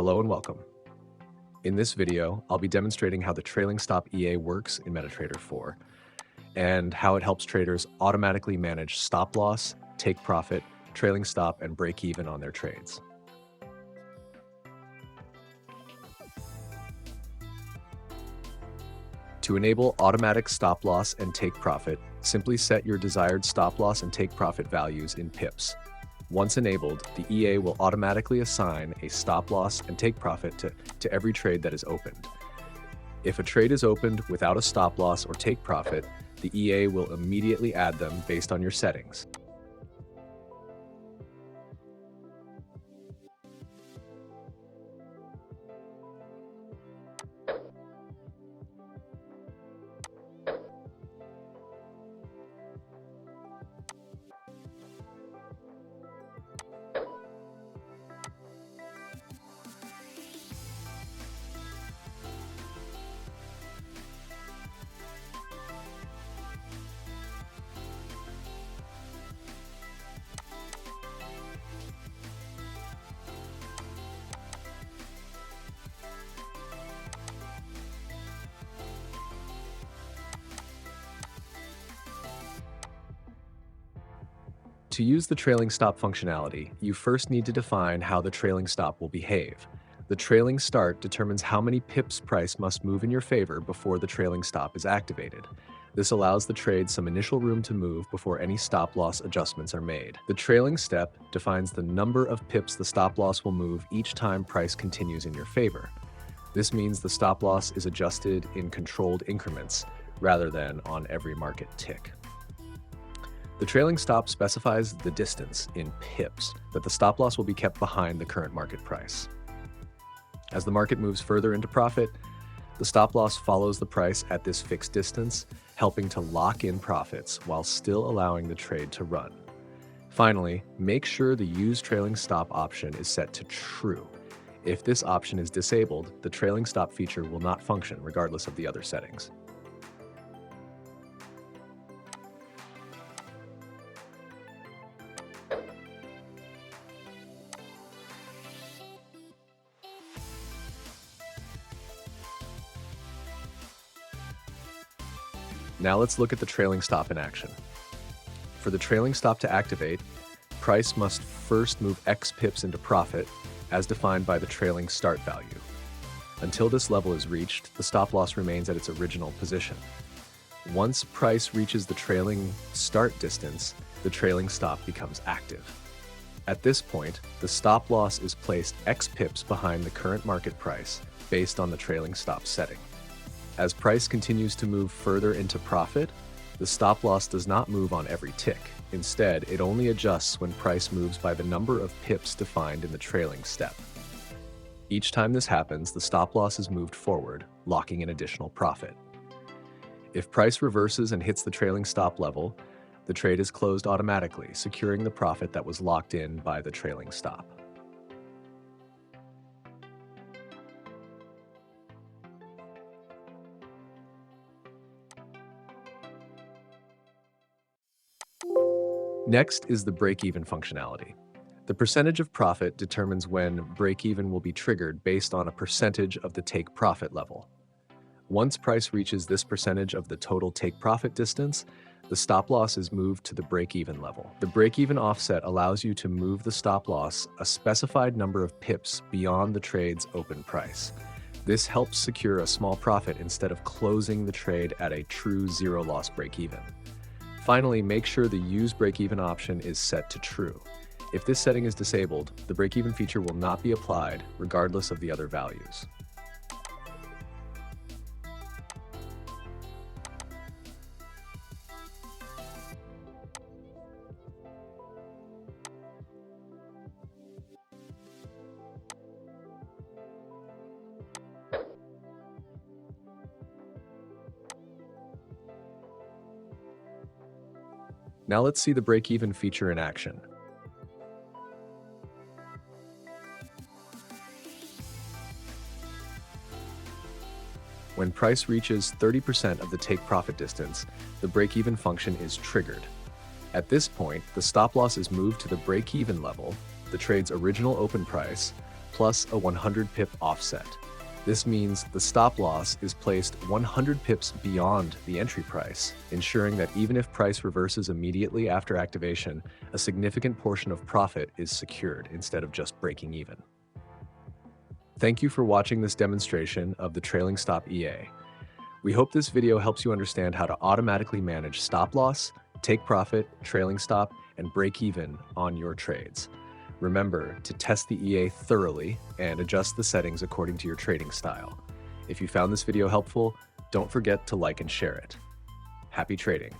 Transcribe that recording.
Hello and welcome. In this video, I'll be demonstrating how the Trailing Stop EA works in MetaTrader 4 and how it helps traders automatically manage stop loss, take profit, trailing stop, and break even on their trades. To enable automatic stop loss and take profit, simply set your desired stop loss and take profit values in pips. Once enabled, the EA will automatically assign a stop loss and take profit to every trade that is opened. If a trade is opened without a stop loss or take profit, the EA will immediately add them based on your settings. To use the trailing stop functionality, you first need to define how the trailing stop will behave. The trailing start determines how many pips price must move in your favor before the trailing stop is activated. This allows the trade some initial room to move before any stop loss adjustments are made. The trailing step defines the number of pips the stop loss will move each time price continues in your favor. This means the stop loss is adjusted in controlled increments rather than on every market tick. The trailing stop specifies the distance in pips that the stop loss will be kept behind the current market price. As the market moves further into profit, the stop loss follows the price at this fixed distance, helping to lock in profits while still allowing the trade to run. Finally, make sure the Use Trailing Stop option is set to True. If this option is disabled, the trailing stop feature will not function regardless of the other settings. Now let's look at the trailing stop in action. For the trailing stop to activate, price must first move X pips into profit, as defined by the trailing start value. Until this level is reached, the stop loss remains at its original position. Once price reaches the trailing start distance, the trailing stop becomes active. At this point, the stop loss is placed X pips behind the current market price based on the trailing stop setting. As price continues to move further into profit, the stop loss does not move on every tick. Instead, it only adjusts when price moves by the number of pips defined in the trailing step. Each time this happens, the stop loss is moved forward, locking in additional profit. If price reverses and hits the trailing stop level, the trade is closed automatically, securing the profit that was locked in by the trailing stop. Next is the break-even functionality. The percentage of profit determines when break-even will be triggered based on a percentage of the take profit level. Once price reaches this percentage of the total take profit distance, the stop loss is moved to the break-even level. The break-even offset allows you to move the stop loss a specified number of pips beyond the trade's open price. This helps secure a small profit instead of closing the trade at a true zero-loss break-even. Finally, make sure the Use Breakeven option is set to True. If this setting is disabled, the breakeven feature will not be applied, regardless of the other values. Now let's see the break-even feature in action. When price reaches 30% of the take profit distance, the break-even function is triggered. At this point, the stop loss is moved to the break-even level, the trade's original open price, plus a 100 pip offset. This means the stop loss is placed 100 pips beyond the entry price, ensuring that even if price reverses immediately after activation, a significant portion of profit is secured instead of just breaking even. Thank you for watching this demonstration of the Trailing Stop EA. We hope this video helps you understand how to automatically manage stop loss, take profit, trailing stop, and break even on your trades. Remember to test the EA thoroughly and adjust the settings according to your trading style. If you found this video helpful, don't forget to like and share it. Happy trading!